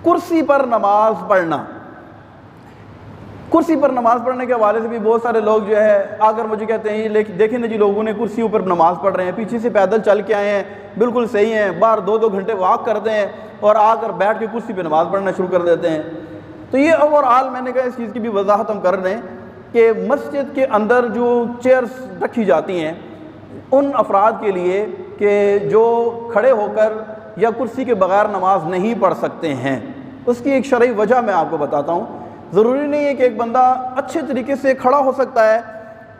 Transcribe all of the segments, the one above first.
کرسی پر نماز پڑھنا، کرسی پر نماز پڑھنے کے حوالے سے بھی بہت سارے لوگ جو ہے آ کر مجھے کہتے ہیں یہ دیکھیں نا جی لوگوں نے کرسیوں پر نماز پڑھ رہے ہیں، پیچھے سے پیدل چل کے آئے ہیں، بالکل صحیح ہیں، باہر 2-2 گھنٹے واک کرتے ہیں اور آ کر بیٹھ کے کرسی پہ نماز پڑھنا شروع کر دیتے ہیں۔ تو یہ اوور آل میں نے کہا اس چیز کی بھی وضاحت ہم کر رہے ہیں کہ مسجد کے اندر جو چیئرز رکھی جاتی ہیں ان افراد کے لیے کہ جو کھڑے ہو کر یا کرسی کے بغیر نماز نہیں پڑھ سکتے ہیں، اس کی ایک شرعی وجہ میں آپ کو بتاتا ہوں۔ ضروری نہیں ہے کہ ایک بندہ اچھے طریقے سے کھڑا ہو سکتا ہے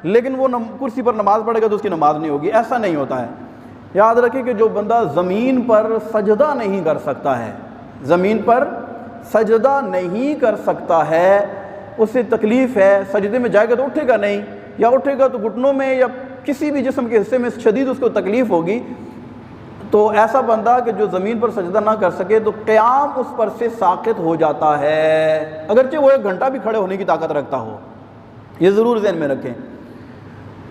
لیکن وہ کرسی پر نماز پڑھے گا تو اس کی نماز نہیں ہوگی، ایسا نہیں ہوتا ہے۔ یاد رکھیں کہ جو بندہ زمین پر سجدہ نہیں کر سکتا ہے، زمین پر سجدہ نہیں کر سکتا ہے، اسے تکلیف ہے، سجدے میں جائے گا تو اٹھے گا نہیں، یا اٹھے گا تو گھٹنوں میں یا کسی بھی جسم کے حصے میں شدید اس کو تکلیف ہوگی، تو ایسا بندہ کہ جو زمین پر سجدہ نہ کر سکے تو قیام اس پر سے ساقط ہو جاتا ہے، اگرچہ وہ 1 گھنٹہ بھی کھڑے ہونے کی طاقت رکھتا ہو، یہ ضرور ذہن میں رکھیں۔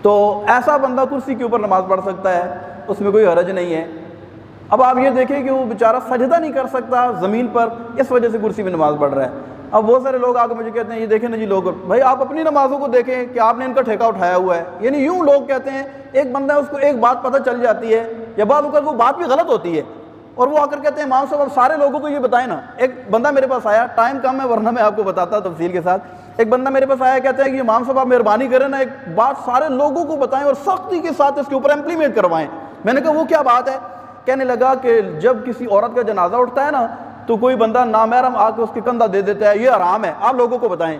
تو ایسا بندہ کرسی کے اوپر نماز پڑھ سکتا ہے، اس میں کوئی حرج نہیں ہے۔ اب آپ یہ دیکھیں کہ وہ بیچارہ سجدہ نہیں کر سکتا زمین پر، اس وجہ سے کرسی میں نماز پڑھ رہا ہے۔ اب بہت سارے لوگ آ کے مجھے کہتے ہیں یہ دیکھیں نا جی لوگ، بھائی آپ اپنی نمازوں کو دیکھیں کہ آپ نے ان کا ٹھیکہ اٹھایا ہوا ہے، یعنی یوں لوگ کہتے ہیں ایک بندہ اس کو ایک بات پتہ چل جاتی ہے یا بعض اوقات وہ بات بھی غلط ہوتی ہے اور وہ آ کر کہتے ہیں امام صاحب اب سارے لوگوں کو یہ بتائیں نا۔ ایک بندہ میرے پاس آیا، ٹائم کم ہے ورنہ میں آپ کو بتاتا تفصیل کے ساتھ، ایک بندہ میرے پاس آیا کہتا ہے کہ امام صاحب آپ مہربانی کریں نا ایک بات سارے لوگوں کو بتائیں اور سختی کے ساتھ اس کے اوپر امپلیمنٹ کروائیں۔ میں نے کہا وہ کیا بات ہے؟ کہنے لگا کہ جب کسی عورت کا جنازہ اٹھتا ہے نا تو کوئی بندہ نامحرم آ کے اس کے کندھا دے دیتا ہے، یہ حرام ہے، آپ لوگوں کو بتائیں۔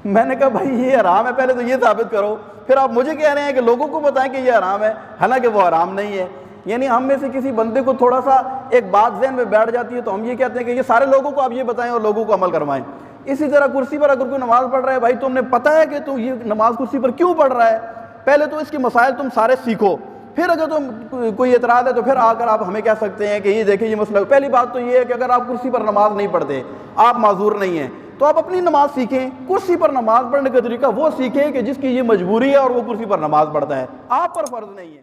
میں نے کہا بھائی یہ حرام ہے، پہلے تو یہ ثابت کرو، پھر آپ مجھے کہہ رہے ہیں کہ لوگوں کو بتائیں کہ یہ حرام ہے، حالانکہ وہ حرام نہیں ہے۔ یعنی ہم میں سے کسی بندے کو تھوڑا سا ایک بات ذہن میں بیٹھ جاتی ہے تو ہم یہ کہتے ہیں کہ یہ سارے لوگوں کو آپ یہ بتائیں اور لوگوں کو عمل کروائیں۔ اسی طرح کرسی پر اگر کوئی نماز پڑھ رہا ہے، بھائی تم نے پتہ ہے کہ تو یہ نماز کرسی پر کیوں پڑھ رہا ہے، پہلے تو اس کے مسائل تم سارے سیکھو، پھر اگر تم کوئی اعتراض ہے تو پھر آ کر آپ ہمیں کہہ سکتے ہیں کہ یہ دیکھیں یہ مسئلہ۔ پہلی بات تو یہ ہے کہ اگر آپ کرسی پر نماز نہیں پڑھتے، آپ معذور نہیں ہیں، تو آپ اپنی نماز سیکھیں، کرسی پر نماز پڑھنے کا طریقہ وہ سیکھیں کہ جس کی یہ مجبوری ہے اور وہ کرسی پر نماز پڑھتا ہے، آپ پر فرض نہیں ہے۔